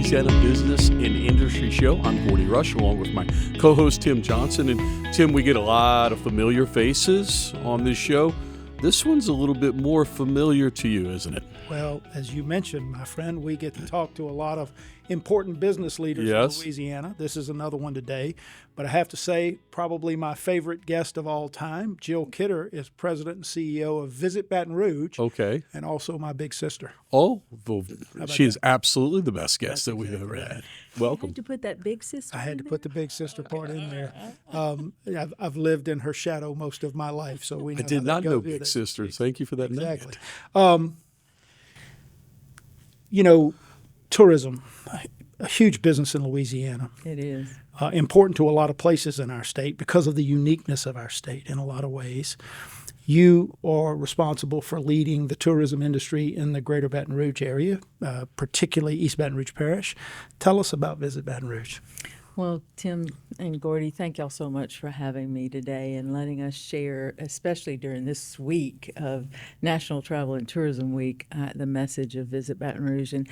Louisiana Business and Industry Show. I'm Gordy Rush along with my co-host Tim Johnson. And Tim, we get a lot of familiar faces on this show. This one's a little bit more familiar to you, isn't it? Well, as you mentioned, my friend, we get to talk to a lot of important business leaders in Louisiana. This is another one today. But I have to say, probably my favorite guest of all time, Jill Kidder, is president and CEO of Visit Baton Rouge. Okay. And also my big sister. Oh, well, she is absolutely the best guest that we've ever had. Welcome. You had to put that big sister I had to in put the big sister part in there. I've lived in her shadow most of my life, so we know I did how not that know goes. Big Sister. Thank you for that Exactly. nugget. Tourism, a huge business in Louisiana. It is. Important to a lot of places in our state because of the uniqueness of our state in a lot of ways. You are responsible for leading the tourism industry in the greater Baton Rouge area, particularly East Baton Rouge Parish. Tell us about Visit Baton Rouge. Well, Tim and Gordy, thank y'all so much for having me today and letting us share, especially during this week of National Travel and Tourism Week, the message of Visit Baton Rouge. And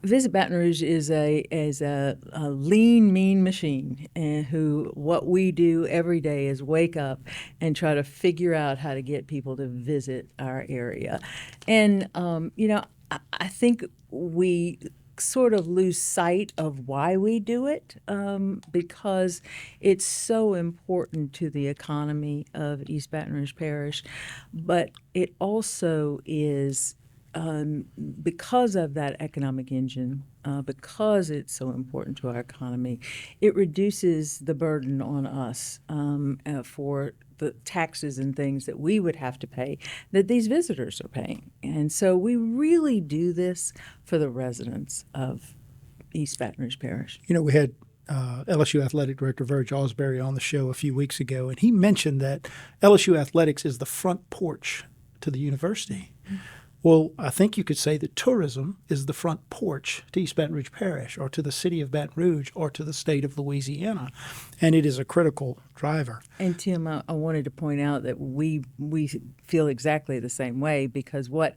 Visit Baton Rouge is a lean, mean machine, and what we do every day is wake up and try to figure out how to get people to visit our area. And I think we sort of lose sight of why we do it because it's so important to the economy of East Baton Rouge Parish, but it also is because of that economic engine, because it's so important to our economy, it reduces the burden on us for the taxes and things that we would have to pay that these visitors are paying. And so we really do this for the residents of East Baton Rouge Parish. You know, we had LSU Athletic Director Verge Osbury on the show a few weeks ago, and he mentioned that LSU Athletics is the front porch to the university. Mm-hmm. Well, I think you could say that tourism is the front porch to East Baton Rouge Parish or to the city of Baton Rouge or to the state of Louisiana, and it is a critical driver. And Tim, I wanted to point out that we feel exactly the same way because what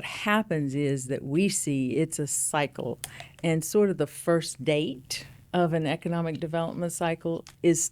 happens is that we see it's a cycle, and sort of the first date of an economic development cycle is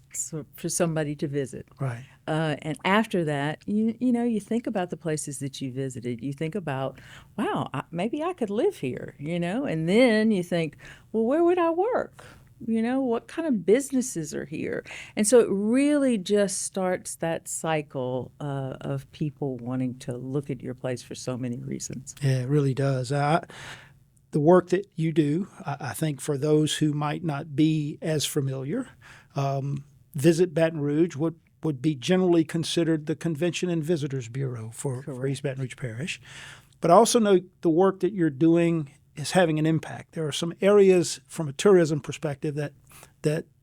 for somebody to visit. Right. And after that, you think about the places that you visited. You think about, wow, maybe I could live here, and then you think, well, where would I work? What kind of businesses are here? And so it really just starts that cycle of people wanting to look at your place for so many reasons. Yeah, it really does. The work that you do, I think for those who might not be as familiar, Visit Baton Rouge would be generally considered the Convention and Visitors Bureau for East Baton Rouge Parish. But I also know the work that you're doing is having an impact. There are some areas from a tourism perspective that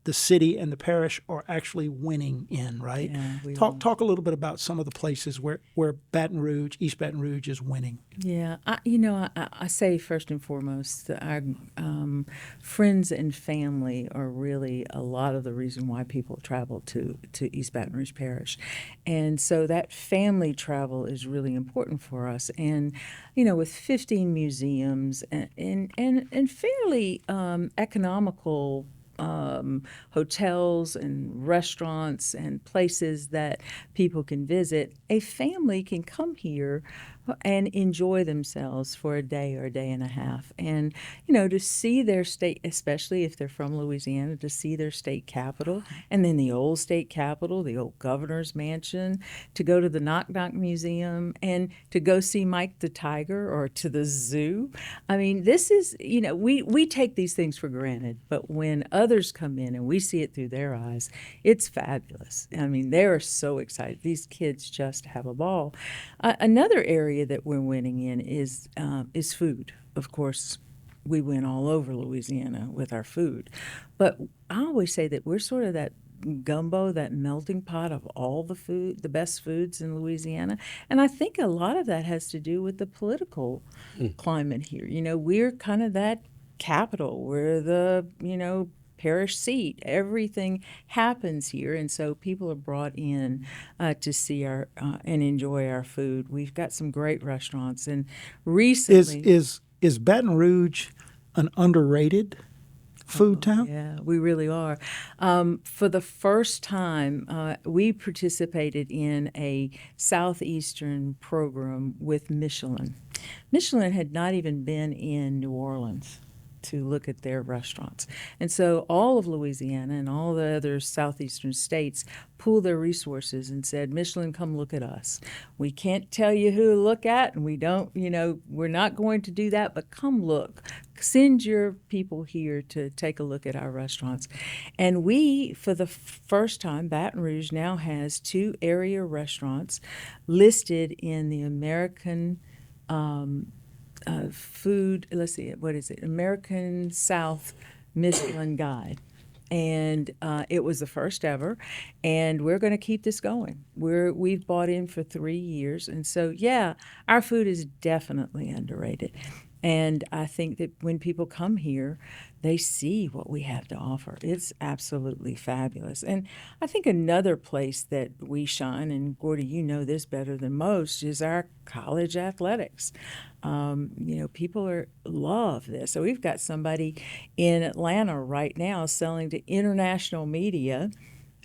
the city and the parish are actually winning in, right? Yeah, Talk a little bit about some of the places where Baton Rouge, East Baton Rouge is winning. Yeah, I say first and foremost that our friends and family are really a lot of the reason why people travel to East Baton Rouge Parish. And so that family travel is really important for us. And, with 15 museums and fairly economical hotels and restaurants and places that people can visit, a family can come here and enjoy themselves for a day or a day and a half. And, to see their state, especially if they're from Louisiana, to see their state capital and then the old state capital, the old governor's mansion, to go to the Knock Knock Museum and to go see Mike the Tiger or to the zoo. I mean, this is, we take these things for granted, but when others come in and we see it through their eyes, it's fabulous. I mean, they're so excited. These kids just have a ball. Another area that we're winning in is food. Of course, we win all over Louisiana with our food. But I always say that we're sort of that gumbo, that melting pot of all the food, the best foods in Louisiana. And I think a lot of that has to do with the political climate here. We're kind of that capital. We're the, parish seat. Everything happens here, and so people are brought in to see our and enjoy our food. We've got some great restaurants, and recently is Baton Rouge an underrated food town? Yeah, we really are. For the first time, we participated in a Southeastern program with Michelin. Michelin had not even been in New Orleans to look at their restaurants. And so all of Louisiana and all the other southeastern states pooled their resources and said, Michelin, come look at us. We can't tell you who to look at, and we don't, we're not going to do that, but come look. Send your people here to take a look at our restaurants. And we, for the first time, Baton Rouge now has 2 area restaurants listed in the American food, let's see, what is it? American South Michelin Guide. And it was the first ever, and we're going to keep this going. We've bought in for 3 years, and so, yeah, our food is definitely underrated. And I think that when people come here, they see what we have to offer. It's absolutely fabulous. And I think another place that we shine, and Gordy, you know this better than most, is our college athletics. People love this. So we've got somebody in Atlanta right now selling to international media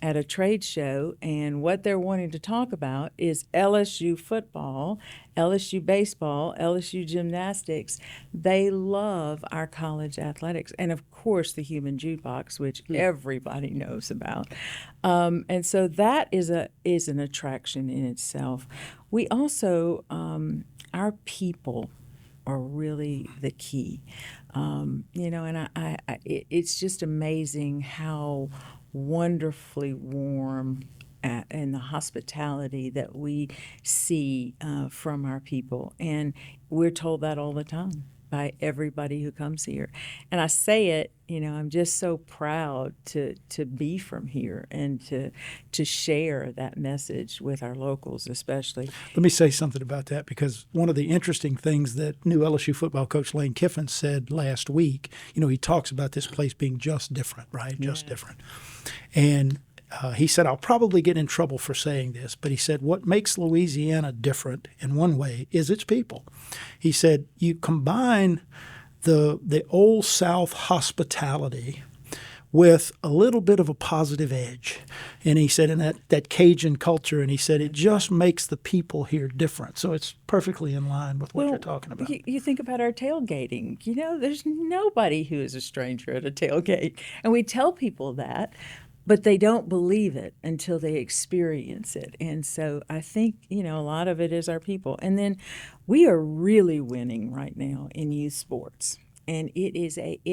at a trade show, and what they're wanting to talk about is LSU football, LSU baseball, LSU gymnastics. They love our college athletics, and of course the human jukebox, which everybody knows about. And so that is an attraction in itself. We also, our people are really the key. It's just amazing how wonderfully warm and the hospitality that we see from our people. And we're told that all the time by everybody who comes here. And I say it, I'm just so proud to be from here and to share that message with our locals especially. Let me say something about that, because one of the interesting things that new LSU football coach Lane Kiffin said last week, he talks about this place being just different, right? Just different. And he said, I'll probably get in trouble for saying this, but he said, what makes Louisiana different in one way is its people. He said, you combine the Old South hospitality with a little bit of a positive edge. And he said, in that Cajun culture, and he said, it just makes the people here different. So it's perfectly in line with what you're talking about. You think about our tailgating. There's nobody who is a stranger at a tailgate. And we tell people that, but they don't believe it until they experience it. And so I think, a lot of it is our people. And then we are really winning right now in youth sports. And it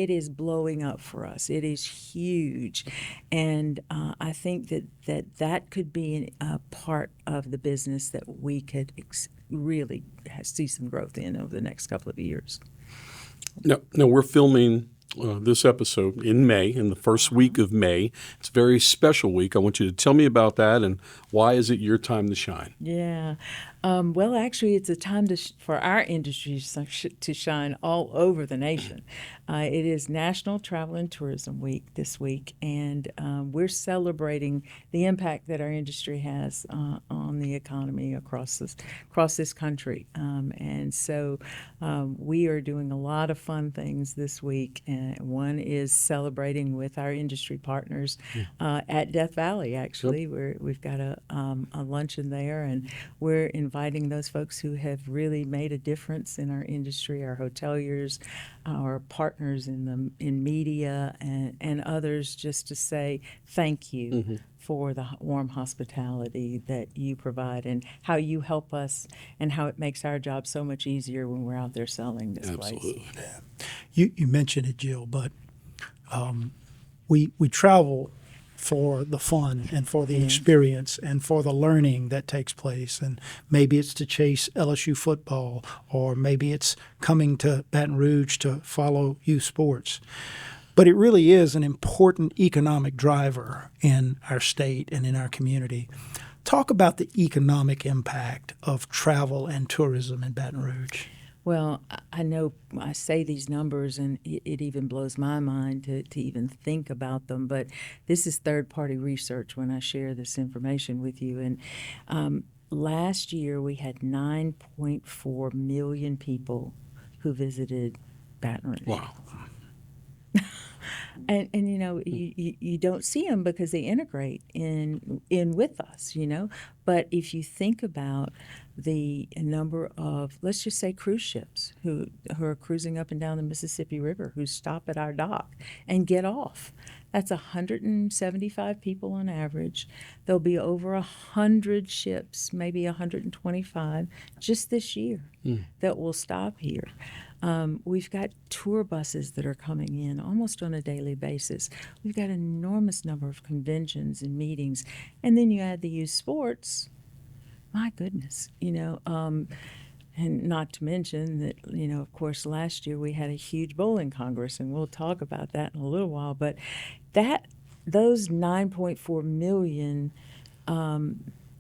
is blowing up for us. It is huge. And I think that could be a part of the business that we could really see some growth in over the next couple of years. Now we're filming this episode in May, in the first week of May. It's a very special week. I want you to tell me about that, and why is it your time to shine? Yeah. Well, actually, it's a time for our industry to shine all over the nation. It is National Travel and Tourism Week this week, and we're celebrating the impact that our industry has on the economy across this country. And so we are doing a lot of fun things this week. One is celebrating with our industry partners at Death Valley, actually. Yep. We've got a luncheon there, and we're inviting those folks who have really made a difference in our industry, our hoteliers, our partners in media, and others, just to say thank you for the warm hospitality that you provide and how you help us and how it makes our job so much easier when we're out there selling this place. You mentioned it, Jill, but we travel for the fun and for the experience and for the learning that takes place. And maybe it's to chase LSU football, or maybe it's coming to Baton Rouge to follow youth sports. But it really is an important economic driver in our state and in our community. Talk about the economic impact of travel and tourism in Baton Rouge. Well, I know I say these numbers, and it even blows my mind to even think about them, but this is third-party research when I share this information with you. And last year we had 9.4 million people who visited Baton Rouge. Wow. And you don't see them because they integrate in with us, But if you think about the number of, let's just say, cruise ships who are cruising up and down the Mississippi River, who stop at our dock and get off, that's 175 people on average. There'll be over 100 ships, maybe 125, just this year that will stop here. We've got tour buses that are coming in almost on a daily basis. We've got an enormous number of conventions and meetings. And then you add the youth sports. My goodness, and not to mention that, of course, last year we had a huge bowling congress, and we'll talk about that in a little while. But those 9.4 million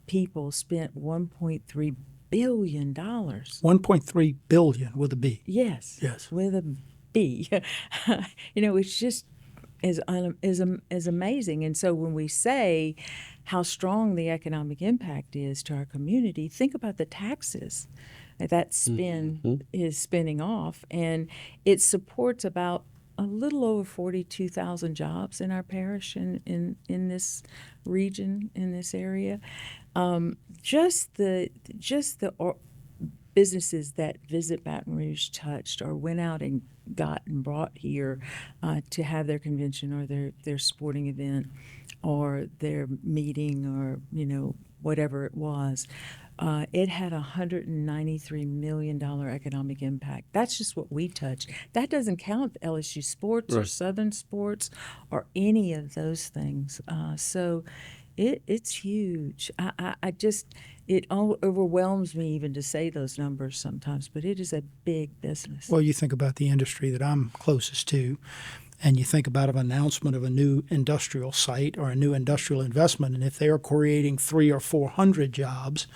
people spent $1.3 billion. $1.3 billion with a B. Yes. With a B. It's just is amazing. And so when we say how strong the economic impact is to our community, think about the taxes that spend is spinning off, and it supports about a little over 42,000 jobs in our parish in this region, in this area. Just the businesses that Visit Baton Rouge touched or went out and got and brought here to have their convention or their sporting event or their meeting or whatever it was, it had a $193 million economic impact. That's just what we touch. That doesn't count LSU sports or Southern sports or any of those things. So it's huge. It overwhelms me even to say those numbers sometimes, but it is a big business. Well, you think about the industry that I'm closest to, and you think about an announcement of a new industrial site or a new industrial investment, and if they are creating 300 or 400 jobs,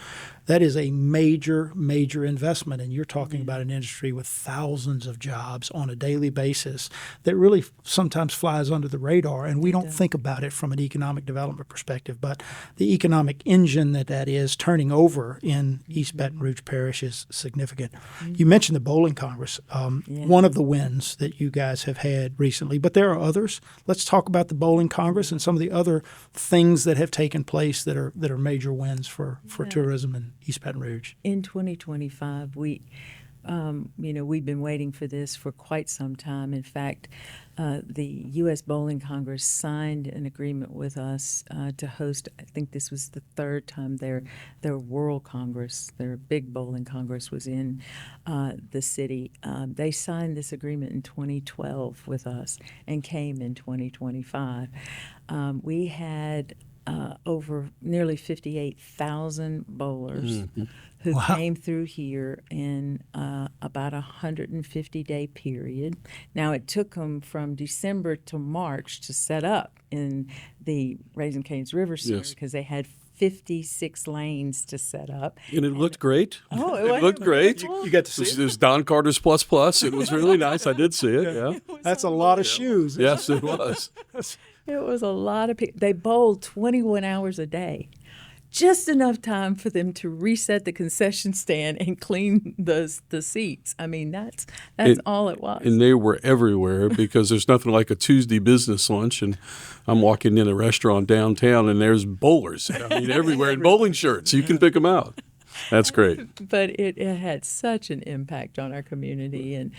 that is a major, major investment. And you're talking about an industry with thousands of jobs on a daily basis that really sometimes flies under the radar. And we don't think about it from an economic development perspective. But the economic engine that is turning over in East Baton Rouge Parish is significant. You mentioned the Bowling Congress, one of the wins that you guys have had recently. But there are others. Let's talk about the Bowling Congress and some of the other things that have taken place that are major wins for tourism in East Baton Rouge. In 2025, we've been waiting for this for quite some time. In fact, the U.S. Bowling Congress signed an agreement with us to host, I think this was the third time their World Congress, their big bowling congress was in the city. They signed this agreement in 2012 with us and came in 2025. We had over nearly 58,000 bowlers who came through here in about a 150-day period. Now, it took them from December to March to set up in the Raising Cane's River Center because they had 56 lanes to set up. And it looked great. Oh, it looked great. You got to see it? It was Don Carter's Plus Plus. It was really nice. I did see it, yeah. That's a lot of shoes. Yes, it was. It was a lot of people. They bowled 21 hours a day, just enough time for them to reset the concession stand and clean the seats. I mean, that's all it was. And they were everywhere because there's nothing like a Tuesday business lunch. And I'm walking in a restaurant downtown, and there's bowlers. I mean, everywhere in bowling shirts. You can pick them out. That's great. But it had such an impact on our community. And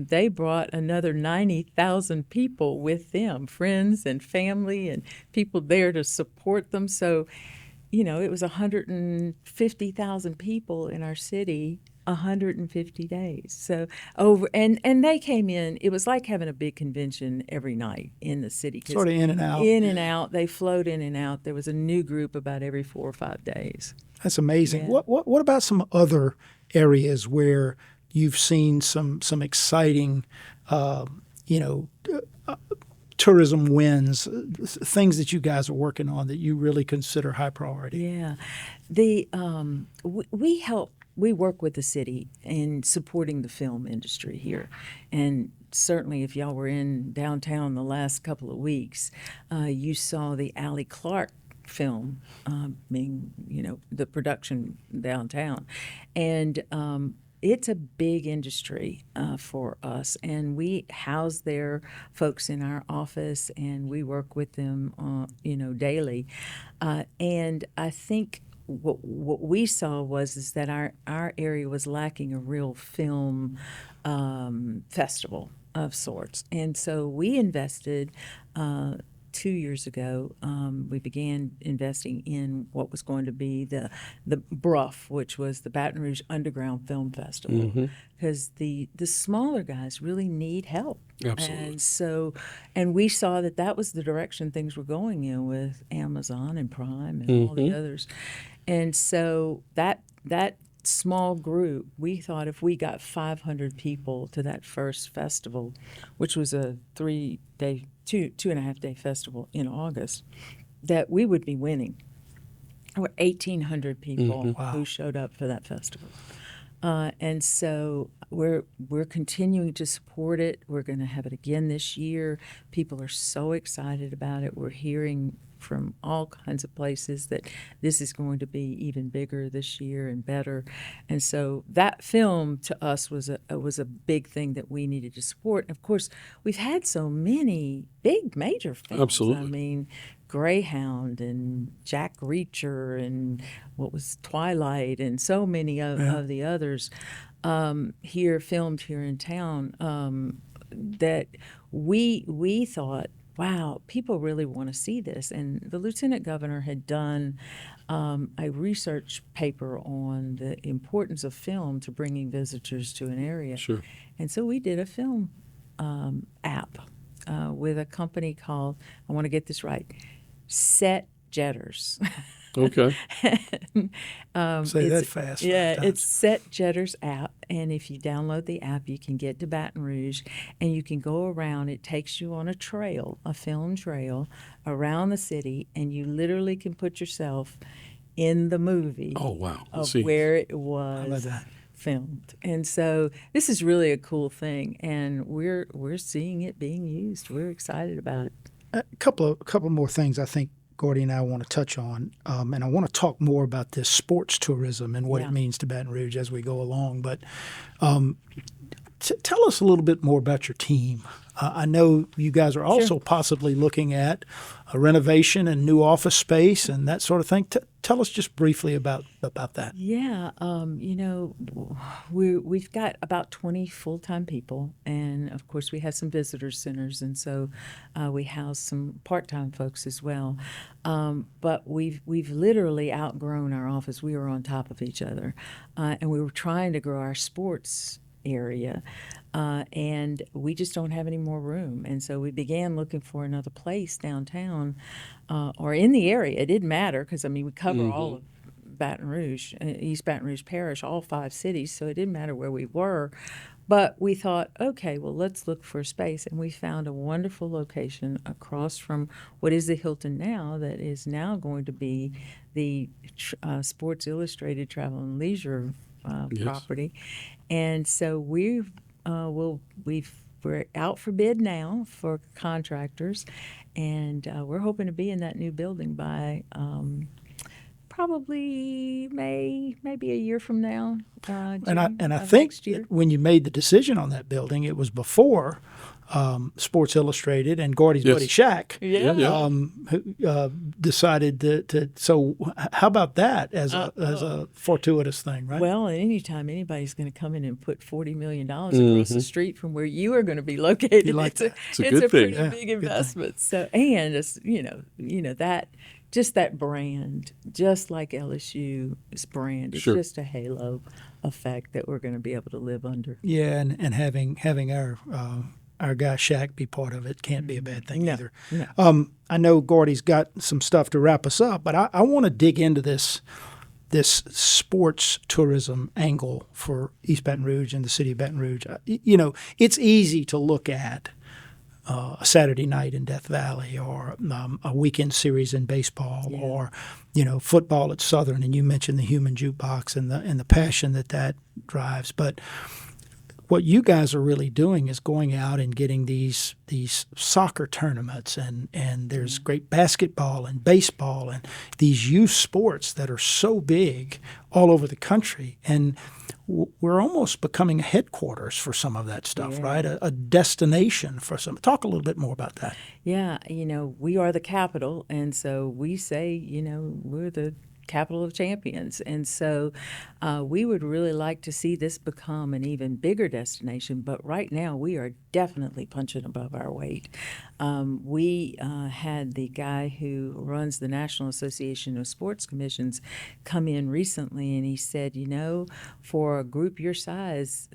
they brought another 90,000 people with them, friends and family and people there to support them. So, it was 150,000 people in our city, 150 days. So and they came in. It was like having a big convention every night in the city. Sort of in and out. In and out. They flowed in and out. There was a new group about every 4 or 5 days. That's amazing. Yeah. What about some other areas where you've seen some exciting, tourism wins, things that you guys are working on that you really consider high priority? Yeah, we work with the city in supporting the film industry here, and certainly if y'all were in downtown the last couple of weeks, you saw the Allie Clark film being, the production downtown, and it's a big industry for us, and we house their folks in our office, and we work with them, daily. And I think what we saw is that our area was lacking a real film festival of sorts, and so we invested. 2 years ago, we began investing in what was going to be the BRUF, which was the Baton Rouge Underground Film Festival, because the smaller guys really need help. Absolutely. And we saw that was the direction things were going in with Amazon and Prime and all the others, and so that small group, we thought if we got 500 people to that first festival, which was a 3-day, 2.5-day festival in August, that we would be winning. There were 1,800 people who showed up for that festival. And so we're continuing to support it. We're going to have it again this year. People are so excited about it. We're hearing from all kinds of places that this is going to be even bigger this year and better. And so that film to us was a big thing that we needed to support. And of course, we've had so many big major films. Absolutely. I mean, Greyhound and Jack Reacher and what was Twilight and so many of the others filmed here in town, that we thought, wow, people really want to see this. And the lieutenant governor had done a research paper on the importance of film to bringing visitors to an area. Sure. And so we did a film app with a company called, I want to get this right, Set Jetters. Okay. Say that fast. Yeah, it's Set Jetters app, and if you download the app, you can get to Baton Rouge, and you can go around. It takes you on a trail, a film trail, around the city, and you literally can put yourself in the movie. Oh, wow. Of where it was filmed. And so this is really a cool thing, and we're seeing it being used. We're excited about it. A couple more things I think Gordy and I want to touch on, and I want to talk more about this sports tourism and what it means to Baton Rouge as we go along. But tell us a little bit more about your team. I know you guys are also possibly looking at a renovation and new office space and that sort of thing. Tell us just briefly about that. Yeah, we've got about 20 full-time people, and of course we have some visitor centers, and so we house some part-time folks as well. But we've literally outgrown our office. We were on top of each other, and we were trying to grow our sports area, and we just don't have any more room. And so we began looking for another place downtown or in the area. It didn't matter because, we cover all of Baton Rouge, East Baton Rouge Parish, all 5 cities, so it didn't matter where we were. But we thought, okay, well, let's look for a space. And we found a wonderful location across from what is the Hilton now, that is now going to be the Sports Illustrated Travel and Leisure property. And so we're out for bid now for contractors, and we're hoping to be in that new building by probably maybe a year from now. And I think when you made the decision on that building, it was before Sports Illustrated and Gordy's buddy Shaq who decided to. So how about that as a fortuitous thing, right? Well, anytime anybody's going to come in and put $40 million across the street from where you are going to be located, it's a pretty big investment. So, and it's, that. Just that brand, just like LSU's brand, it's just a halo effect that we're going to be able to live under. Yeah, and having our guy Shaq be part of it can't be a bad thing either. No. I know Gordy's got some stuff to wrap us up, but I want to dig into this sports tourism angle for East Baton Rouge and the city of Baton Rouge. It's easy to look at a Saturday night in Death Valley, or a weekend series in baseball, or football at Southern. And you mentioned the human jukebox and the passion that drives. But what you guys are really doing is going out and getting these soccer tournaments, and there's great basketball and baseball and these youth sports that are so big all over the country. And we're almost becoming a headquarters for some of that stuff, right? A destination for some. Talk a little bit more about that. Yeah, we are the capital, and so we say, we're the capital of champions. And so we would really like to see this become an even bigger destination, but right now we are definitely punching above our weight. We had the guy who runs the National Association of Sports Commissions come in recently, and he said, for a group your size,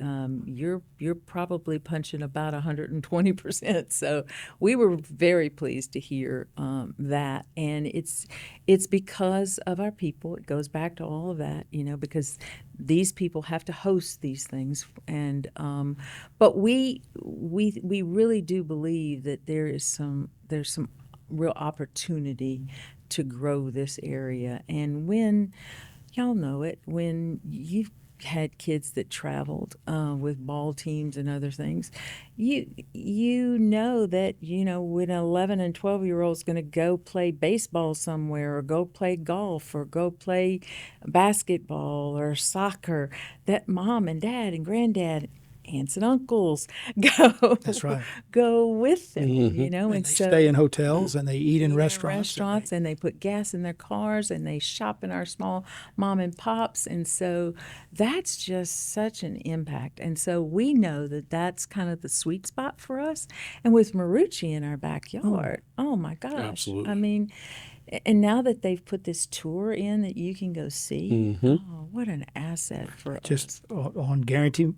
you're probably punching about 120%. So we were very pleased to hear that, and it's because of our people. It goes back to all of that, because these people have to host these things, and but we really do believe that there's some real opportunity to grow this area. And when y'all know it, when you've had kids that traveled with ball teams and other things, you know that when an 11 and 12-year-old's going to go play baseball somewhere, or go play golf, or go play basketball or soccer, that mom and dad and granddad, aunts and uncles That's right. go with them, And and they so stay in hotels, and they eat in restaurants. and they put gas in their cars, and they shop in our small mom and pops. And so that's just such an impact. And so we know that that's kind of the sweet spot for us. And with Marucci in our backyard, oh my gosh. Absolutely. I mean, and now that they've put this tour in that you can go see, oh, what an asset for us. Just on Guarantee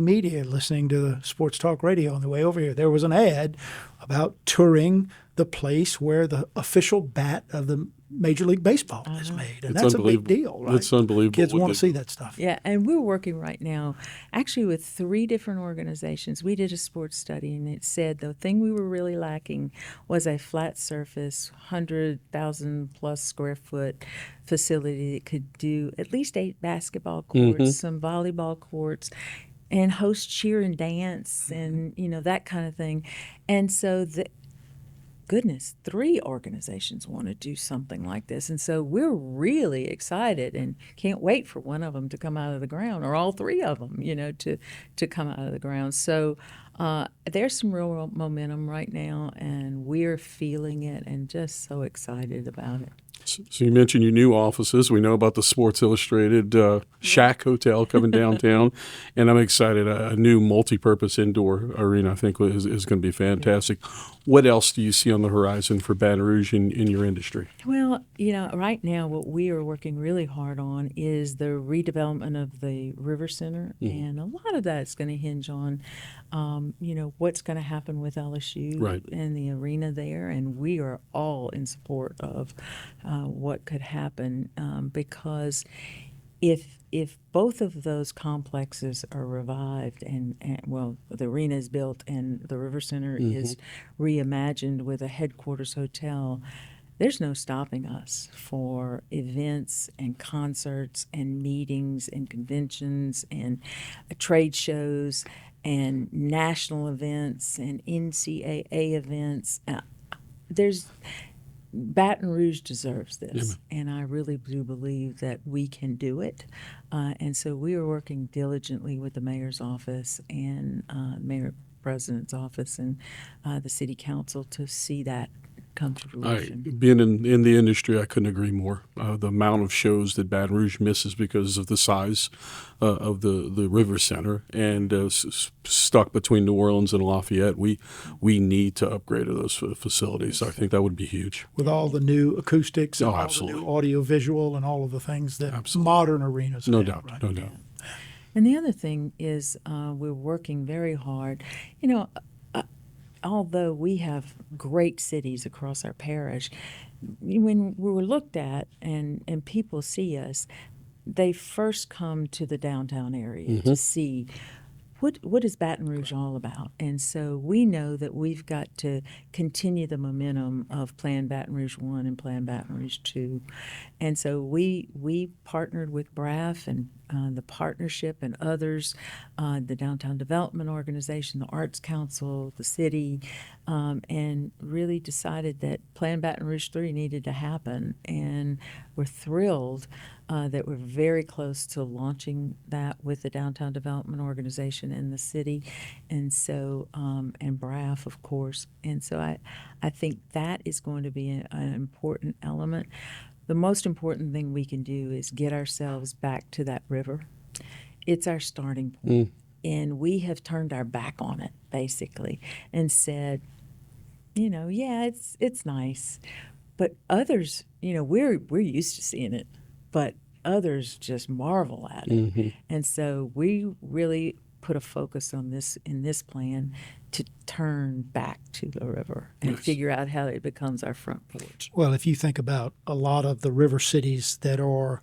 Media, listening to the Sports Talk Radio on the way over here, there was an ad about touring the place where the official bat of the Major League Baseball is made. And that's a big deal, right? It's unbelievable. Kids want to see that stuff. Yeah, and we're working right now actually with 3 different organizations. We did a sports study, and it said the thing we were really lacking was a flat surface, 100,000-plus square foot facility that could do at least 8 basketball courts, some volleyball courts, and host cheer and dance and, that kind of thing. And so goodness, 3 organizations want to do something like this. And so we're really excited and can't wait for one of them to come out of the ground, or all 3 of them, to come out of the ground. So there's some real momentum right now, and we're feeling it and just so excited about it. So you mentioned your new offices. We know about the Sports Illustrated Shack Hotel coming downtown, and I'm excited. A new multi-purpose indoor arena, I think, is going to be fantastic. What else do you see on the horizon for Baton Rouge in your industry? Well, right now what we are working really hard on is the redevelopment of the River Center, and a lot of that is going to hinge on, what's going to happen with LSU and the arena there, and we are all in support of what could happen, because if both of those complexes are revived and the arena is built and the River Center is reimagined with a headquarters hotel, there's no stopping us for events and concerts and meetings and conventions and trade shows and national events and NCAA events. Baton Rouge deserves this, and I really do believe that we can do it. And so we are working diligently with the mayor's office and mayor president's office and the city council to see that come to fruition. Being in the industry, I couldn't agree more. The amount of shows that Baton Rouge misses because of the size of the River Center, and stuck between New Orleans and Lafayette, we need to upgrade those facilities. I think that would be huge. With all the new acoustics and all absolutely. the new audio visual and all of the things that modern arenas No have, doubt, right? no doubt. And the other thing is we're working very hard. Although we have great cities across our parish, when we were looked at and people see us, they first come to the downtown area to see what is Baton Rouge all about? And so we know that we've got to continue the momentum of Plan Baton Rouge 1 and Plan Baton Rouge 2. And so we partnered with BRAF and the partnership and others, the Downtown Development Organization, the Arts Council, the city, and really decided that Plan Baton Rouge 3 needed to happen. And we're thrilled that we're very close to launching that with the Downtown Development Organization and the city, and so and BRAF, of course. And so I think that is going to be an important element. The most important thing we can do is get ourselves back to that river. It's our starting point. And we have turned our back on it, basically, and said, yeah, it's nice. But others, we're used to seeing it, but others just marvel at it. Mm-hmm. And so we really put a focus on this in this plan to turn back to the river and figure out how it becomes our front porch. Well, if you think about a lot of the river cities that are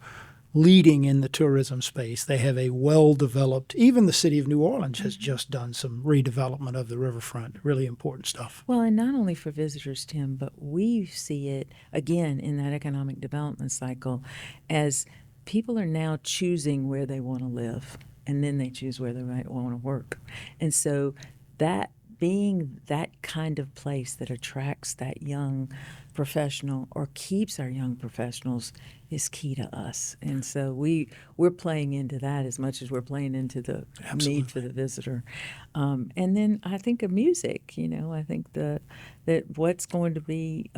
leading in the tourism space, they have a well-developed, even the city of New Orleans has just done some redevelopment of the riverfront, really important stuff. Well, and not only for visitors, Tim, but we see it, again, in that economic development cycle as people are now choosing where they want to live, and then they choose where they might want to work. And so that being that kind of place that attracts that young professional or keeps our young professionals is key to us. And so we're playing into that as much as we're playing into the need for the visitor. And then I think of music, I think that what's going to be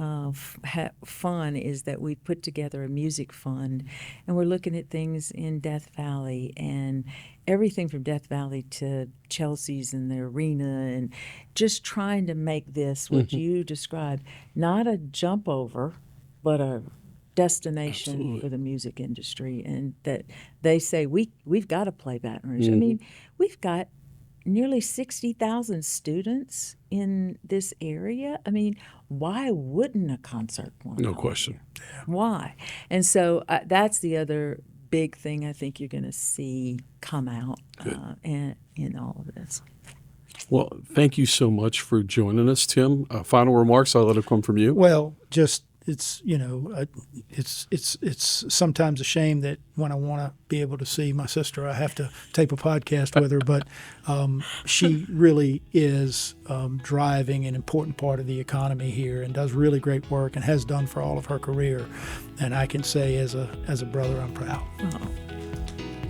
fun is that we put together a music fund, and we're looking at things in Death Valley and everything from Death Valley to Chelsea's and the arena, and just trying to make this what you described, not a jump over, but a destination for the music industry. And that they say we've got to play Baton Rouge. I mean, we've got nearly 60,000 students in this area. I mean, why wouldn't a concert want to? No question. Yeah. Why? And so that's the other big thing I think you're going to see come out in all of this. Well, thank you so much for joining us, Tim. Final remarks, I'll let it come from you. Well, just it's sometimes a shame that when I want to be able to see my sister, I have to tape a podcast with her. But she really is driving an important part of the economy here and does really great work and has done for all of her career. And I can say as a brother, I'm proud. Oh.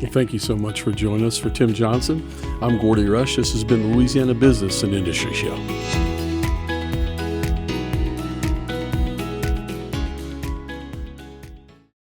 Well, thank you so much for joining us. For Tim Johnson, I'm Gordy Rush. This has been the Louisiana Business and Industry Show.